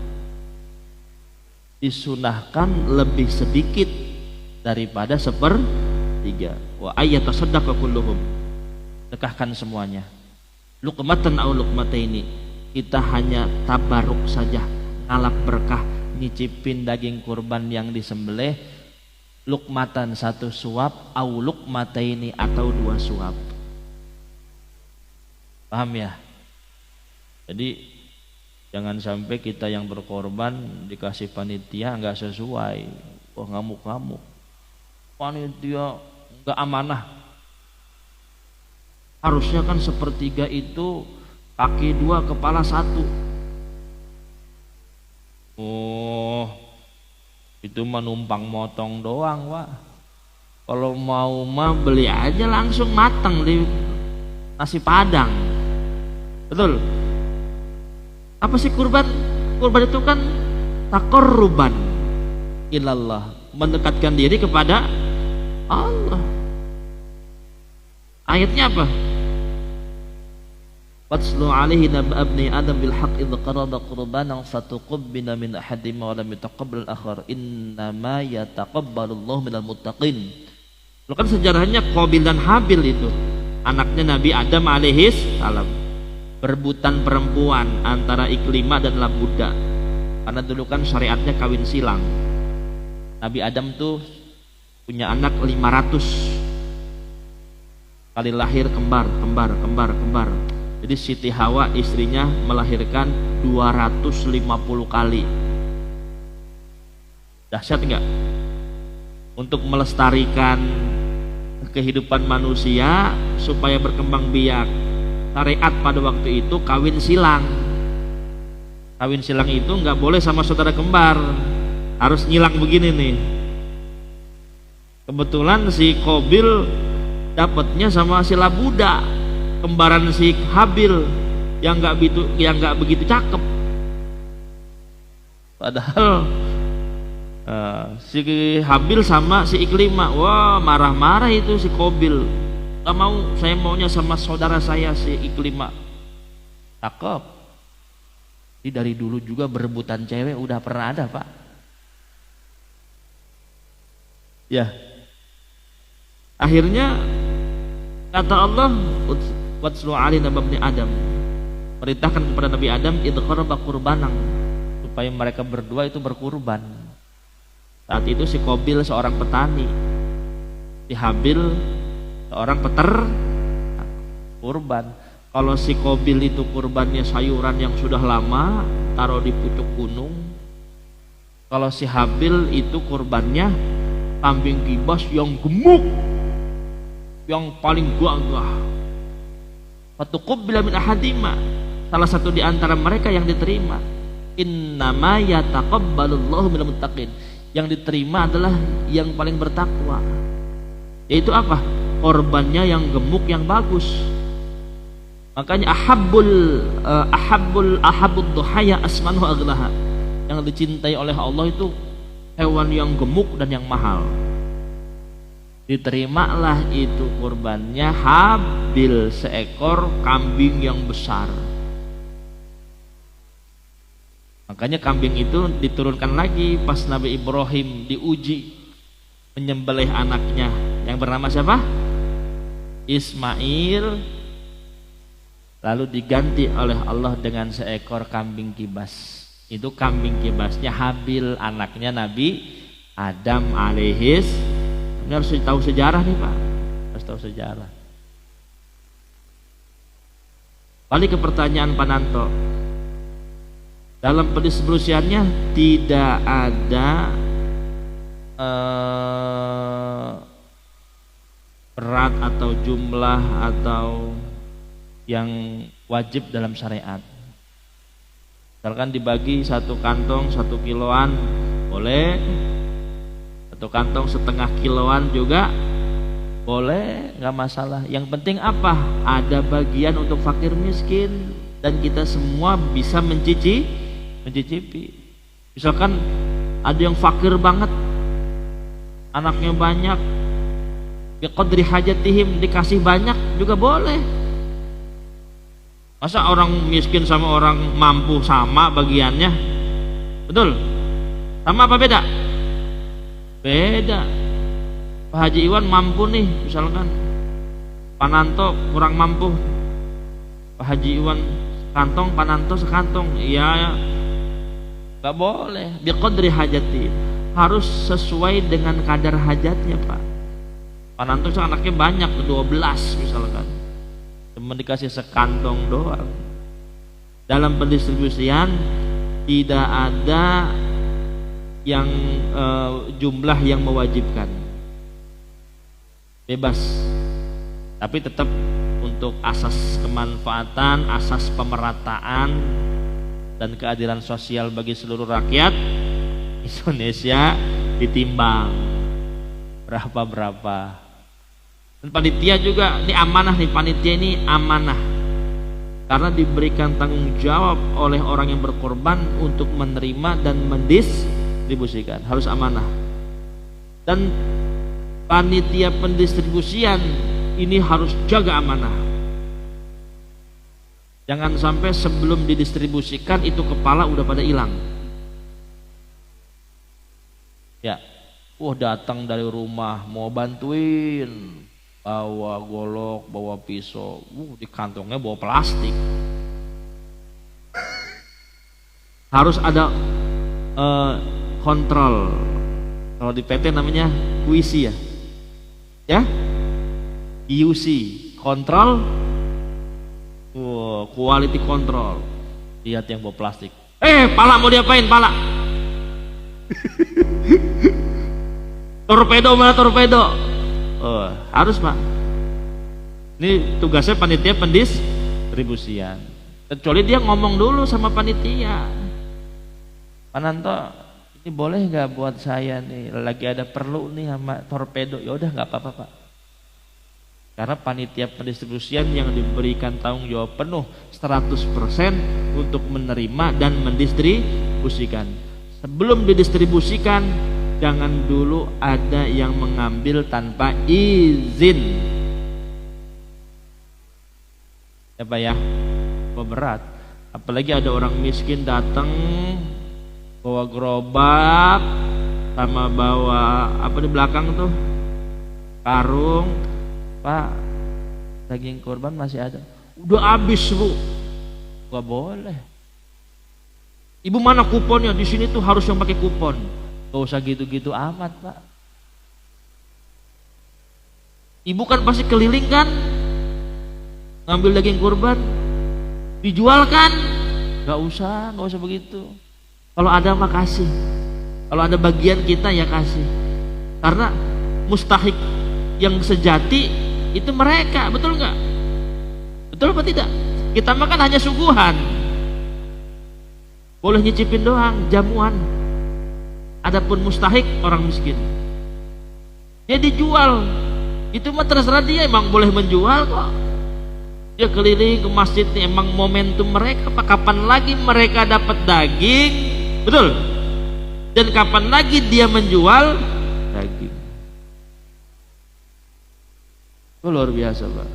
disunahkan lebih sedikit daripada 1/3. Wa ayyatasaddaqa kulluhum, sedekahkan semuanya. Luqmatan au luqmataini, kita hanya tabaruk saja, ngalap berkah, nyicipin daging kurban yang disembelih. Luqmatan 1 suap, au luqmataini atau 2 suap. Paham ya? Jadi jangan sampai kita yang berkorban dikasih panitia nggak sesuai. Wah, ngamuk-ngamuk. Panitia nggak amanah. Harusnya kan 1/3 itu kaki 2 kepala 1. Oh, itu mah numpang motong doang, Wak. Kalau mau mah beli aja langsung matang di nasi padang. Betul. Apa sih kurban? Kurban itu kan taqarruban ilallah, mendekatkan diri kepada Allah. Ayatnya apa? Watslu alaihi naba abni adam bil haqq idh qaraba qurbanan fatuqabbala min ahadihima wa lam yataqabbal al-akhar innama yataqabbalullahu minal muttaqin. Itu kan sejarahnya Qabil dan Habil itu anaknya Nabi Adam alaihis salam, berebutan perempuan antara Iklimah dan Labuda, karena dulu kan syariatnya kawin silang. Nabi Adam tuh punya anak 500 kali lahir kembar. Jadi Siti Hawa istrinya melahirkan 250 kali. Dahsyat enggak? Untuk melestarikan kehidupan manusia supaya berkembang biak, syariat pada waktu itu kawin silang. Kawin silang itu nggak boleh sama saudara kembar, harus nyilang begini nih. Kebetulan si Qabil dapatnya sama si Labuda, kembaran si Habil yang nggak begitu cakep. Padahal si Habil sama si Iklimah, wah marah-marah itu si Qabil. Gak mau, saya maunya sama saudara saya si Iklimah. Cakep. Jadi dari dulu juga berebutan cewek udah pernah ada, Pak. Ya. Akhirnya kata Allah, watslu alaihi naba ibni Adam, perintahkan kepada Nabi Adam idh qaraba qurbanan, supaya mereka berdua itu berkurban. Saat itu si Qabil seorang petani, si Habil seorang kurban. Kalau si Qabil itu kurbannya sayuran yang sudah lama taruh di pucuk gunung, kalau si Habil itu kurbannya kambing kibas yang gemuk, yang paling gagah. Fatuqabbala min ahadihima, salah satu di antara mereka yang diterima. Innama yataqabbalullahu minal muttaqin, yang diterima adalah yang paling bertakwa. Yaitu apa? Korbannya yang gemuk, yang bagus. Makanya ahabbud duhaya asmanuhu aghlaha, yang dicintai oleh Allah itu hewan yang gemuk dan yang mahal. Diterimalah itu kurbannya Habil, seekor kambing yang besar. Makanya kambing itu diturunkan lagi pas Nabi Ibrahim diuji menyembelih anaknya yang bernama siapa? Ismail, lalu diganti oleh Allah dengan seekor kambing kibas. Itu kambing kibasnya Habil, anaknya Nabi Adam alaihis. Ini harus tahu sejarah nih, Pak, harus tahu sejarah. Balik ke pertanyaan Pak Nanto, dalam pendiskusiannya tidak ada berat atau jumlah atau yang wajib dalam syariat. Misalkan dibagi 1 kantong 1 kiloan boleh, 1 kantong setengah kiloan juga boleh, nggak masalah. Yang penting apa? Ada bagian untuk fakir miskin dan kita semua bisa mencicipi. Misalkan ada yang fakir banget, anaknya banyak, biqadri hajatihim, dikasih banyak juga boleh. Masa orang miskin sama orang mampu sama bagiannya? Betul? Sama apa beda? Beda. Pak Haji Iwan mampu nih, misalkan Pak Nanto kurang mampu. Pak Haji Iwan sekantong, Pak Nanto sekantong. Iya, gak boleh. Biqadri hajati, harus sesuai dengan kadar hajatnya Pak. Pak Nanto anaknya banyak, 12 misalkan, cuma dikasih sekantong doang. Dalam pendistribusian tidak ada yang jumlah yang mewajibkan, bebas. Tapi tetap untuk asas kemanfaatan, asas pemerataan dan keadilan sosial bagi seluruh rakyat Indonesia ditimbang berapa. Dan panitia juga, ini amanah nih, panitia ini amanah karena diberikan tanggung jawab oleh orang yang berkorban untuk menerima dan mendistribusikan, harus amanah. Dan panitia pendistribusian ini harus jaga amanah. Jangan sampai sebelum didistribusikan itu kepala udah pada hilang. Ya, datang dari rumah mau bantuin, bawa golok, bawa pisau, di kantongnya bawa plastik. Harus ada kontrol. Kalau di PT namanya QC ya, QC, kontrol, quality control. Lihat yang bawa plastik. Pala mau diapain pala? Torpedo mana torpedo? Harus Pak. Ini tugasnya panitia pendistribusian. Kecuali dia ngomong dulu sama panitia. Pak Nanto, ini boleh nggak buat saya nih? Lagi ada perlu nih sama torpedo. Ya udah nggak apa-apa Pak. Karena panitia pendistribusian yang diberikan tanggung jawab penuh 100% untuk menerima dan mendistribusikan. Sebelum didistribusikan, jangan dulu ada yang mengambil tanpa izin. Ya Pak ya, berat. Apalagi ada orang miskin datang bawa gerobak sama bawa apa di belakang tuh, karung. Pak, daging korban masih ada. Udah habis Bu. Gak boleh. Ibu mana kuponnya? Di sini tuh harus yang pakai kupon. Gak usah gitu-gitu amat Pak. Ibu kan pasti keliling kan, ngambil daging kurban, dijual kan? Gak usah begitu. Kalau ada mah kasih. Kalau ada bagian kita ya kasih. Karena mustahik yang sejati itu mereka, betul nggak? Betul apa tidak? Kita makan hanya suguhan, boleh nyicipin doang, jamuan. Adapun mustahik orang miskin, dia dijual, itu mah terserah dia, emang boleh menjual kok. Dia keliling ke masjid nih, emang momentum mereka. Kapan lagi mereka dapat daging, betul? Dan kapan lagi dia menjual daging? Itu luar biasa Pak.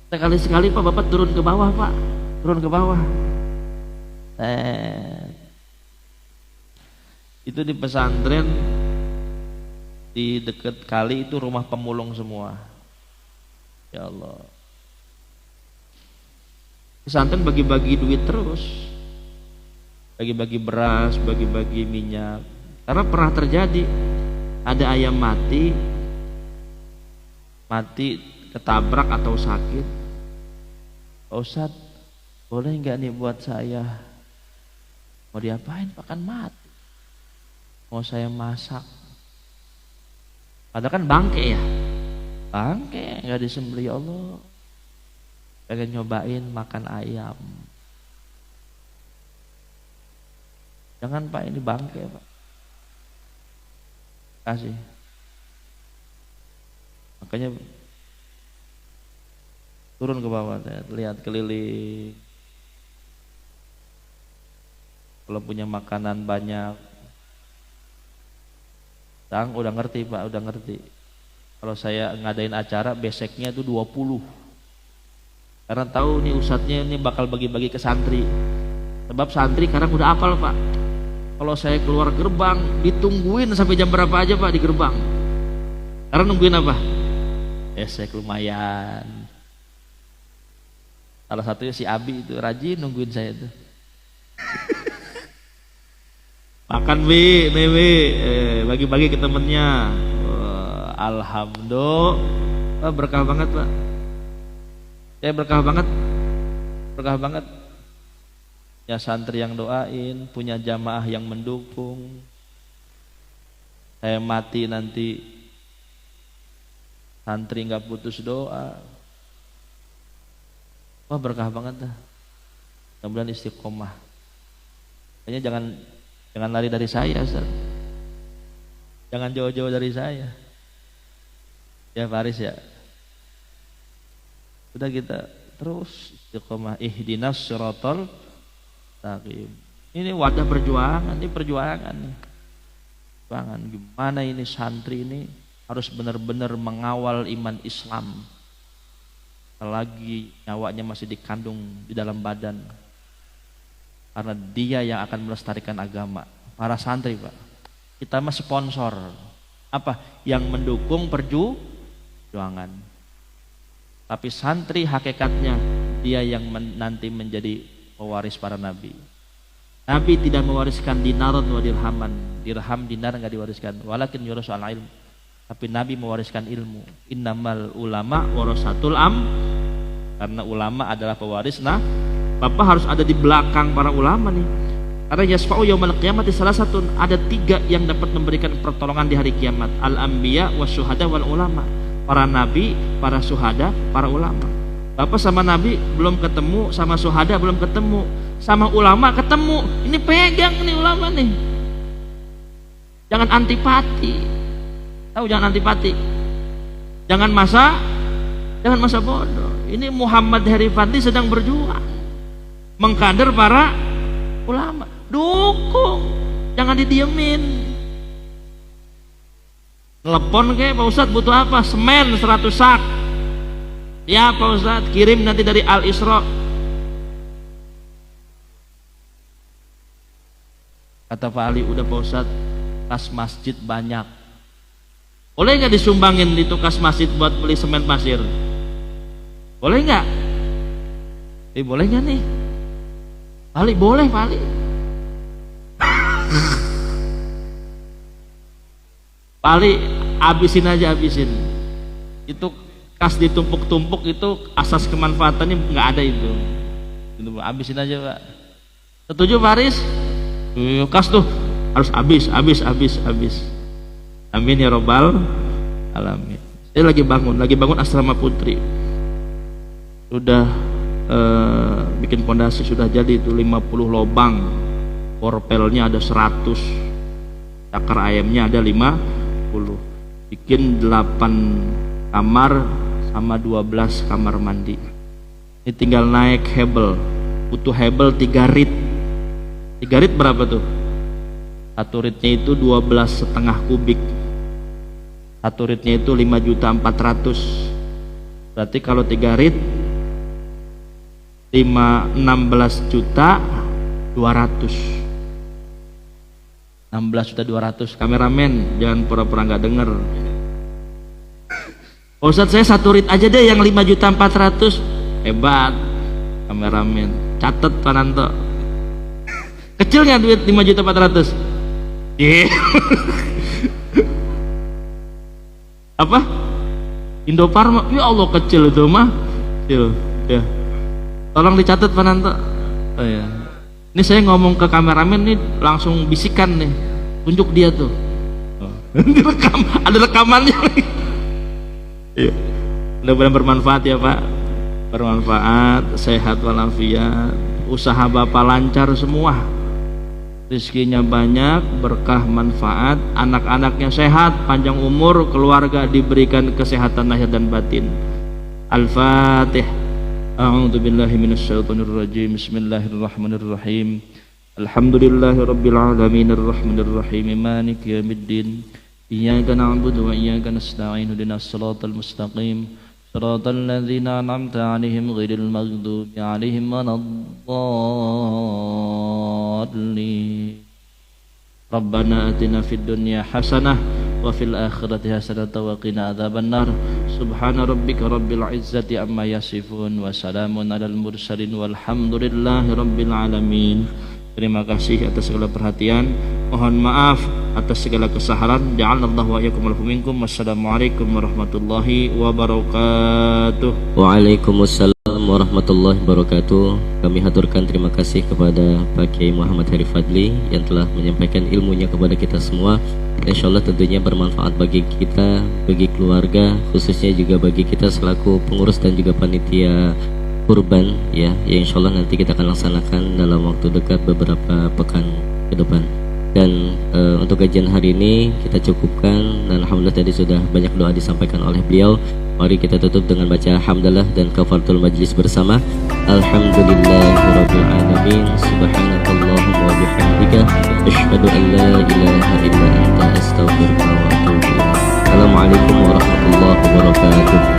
Sekali-sekali Pak, Bapak turun ke bawah Pak, turun ke bawah. Itu di pesantren di dekat kali itu rumah pemulung semua. Ya Allah. Pesantren bagi-bagi duit terus, bagi-bagi beras, bagi-bagi minyak. Karena pernah terjadi ada ayam mati ketabrak atau sakit. Pak Ustadz, boleh nggak nih buat saya? Mau diapain Pak? Kan mati. Mau saya masak. Padahal kan bangke ya, bangke nggak disembelih. Ya Allah, pengen nyobain makan ayam. Jangan Pak, ini bangke Pak. Kasih. Makanya turun ke bawah, lihat keliling. Kalau punya makanan banyak, udah ngerti Pak, udah ngerti. Kalau saya ngadain acara beseknya itu 20. Karena tahu nih ustadznya ini bakal bagi-bagi ke santri. Sebab santri kadang udah apal Pak. Kalau saya keluar gerbang ditungguin sampai jam berapa aja Pak di gerbang. Karena nungguin apa? Esek lumayan. Salah satunya si Abi itu rajin nungguin saya tuh. Makan Bi, nih Bi, bagi-bagi ke temennya. Alhamdulillah, berkah banget Pak. Ya berkah banget, berkah banget. Ya santri yang doain, punya jamaah yang mendukung. Saya mati nanti santri nggak putus doa. Wah berkah banget dah. Mudah-mudahan istiqomah. Kayaknya jangan lari dari saya, Ustaz. Jangan jauh-jauh dari saya. Ya Faris ya. Sudah kita terus istiqomah ihdinas siratal mustaqim. Ini wadah perjuangan, ini perjuangan nih. Perjuangan gimana ini santri ini harus benar-benar mengawal iman Islam. Selagi nyawanya masih dikandung di dalam badan. Karena dia yang akan melestarikan agama. Para santri Pak. Kita mah sponsor. Apa? Yang mendukung perjuangan. Tapi santri hakikatnya dia yang nanti menjadi pewaris para nabi. Nabi tidak mewariskan dinaron wa dirhaman. Dirham dinar enggak diwariskan. Walakin yurasul ilm. Tapi Nabi mewariskan ilmu. Innamal ulama warasatul karena ulama adalah pewaris. Nah, Bapak harus ada di belakang para ulama nih. Karena yasfa'u yaumal qiyamati salah satu ada 3 yang dapat memberikan pertolongan di hari kiamat. Al-anbiya wasyuhada wal ulama. Para nabi, para syuhada, para ulama. Bapak sama nabi belum ketemu, sama syuhada belum ketemu, sama ulama ketemu. Ini pegang nih ulama nih. Jangan antipati. Tahu jangan antipati. Jangan masa bodoh. Ini Muhammad Herifanti sedang berjuang mengkader para ulama. Dukung. Jangan didiemin. Telepon kayak Pak Ustadz butuh apa? Semen 100 sak. Ya Pak Ustadz kirim nanti dari Al Isra. Kata Pak Ali, udah Pak Ustadz kas masjid banyak. Boleh nggak disumbangin itu kas masjid buat beli semen pasir? Boleh nggak? Boleh nggak nih? Pak Ali boleh Pak Ali. Pali habisin aja habisin. Itu kas ditumpuk-tumpuk itu asas kemanfaatannya nggak ada itu. Habisin aja Pak. Setuju Faris? Kas tuh harus habis. Amin ya robbal alamin. Saya lagi bangun asrama putri. Sudah bikin pondasi sudah jadi itu 50 lobang. Porpelnya ada 100. Cakar ayamnya ada 50. Bikin 8 kamar sama 12 kamar mandi. Ini tinggal naik hebel. Butuh hebel 3 rit. 3 rit berapa tuh? 1 ritnya itu 12,5 kubik. 1 ritnya itu 5.400.000. Berarti kalau 3 rit 16.200.000. 16.200.000. Kameramen jangan pura-pura nggak denger. Ustadz saya 1 rit aja deh yang 5.400.000. Hebat kameramen. Catet Pak Nanto. Kecil nggak duit 5.400.000? Yeah. Apa? Indofarma. Ya Allah kecil itu mah. Kecil. Ya. Tolong dicatat Pak Nanto. Oh ya. Ini saya ngomong ke kameramen nih langsung bisikan nih, tunjuk dia tuh. Direkam, ada rekamannya. Iya. Mudah-mudahan bermanfaat ya Pak. Bermanfaat, sehat walafiat, usaha Bapak lancar semua. Rezekinya banyak, berkah manfaat, anak-anaknya sehat, panjang umur, keluarga diberikan kesehatan lahir dan batin. Al-Fatihah. A'udzu billahi minasyaitonir rajim. Bismillahirrahmanirrahim. Alhamdulillahirabbil alamin arrahmanir rahim maliki yaumiddin. Iyyaka na'budu wa iyyaka nasta'in ihdinas siratal mustaqim. صراط الذين أنعمت عليهم غير المغضوب عليهم ولا الضالين ربنا آتنا في الدنيا حسنة وفي الآخرة حسنة وقنا عذاب النار سبحان ربك رب العزة عما يصفون وسلام على المرسلين والحمد لله رب العالمين. Terima kasih atas segala perhatian. Mohon maaf atas segala kesalahan. Ja'alallahu wa iyyakum minkum. Wassalamualaikum warahmatullahi wabarakatuh. Waalaikumsalam warahmatullahi wabarakatuh. Kami haturkan terima kasih kepada Pak Kiai Muhammad Heri Fadli yang telah menyampaikan ilmunya kepada kita semua. Insyaallah tentunya bermanfaat bagi kita, bagi keluarga, khususnya juga bagi kita selaku pengurus dan juga panitia kurban ya, insyaallah nanti kita akan laksanakan dalam waktu dekat beberapa pekan ke depan. Dan untuk kajian hari ini kita cukupkan dan alhamdulillah tadi sudah banyak doa disampaikan oleh beliau. Mari kita tutup dengan baca hamdalah dan kafaratul majlis bersama. Alhamdulillahirabbil alamin. Subhanakallahumma wa bihamdika asyhadu an la ilaha illa anta astaghfiruka wa atubu ilaik. Assalamualaikum warahmatullahi wabarakatuh.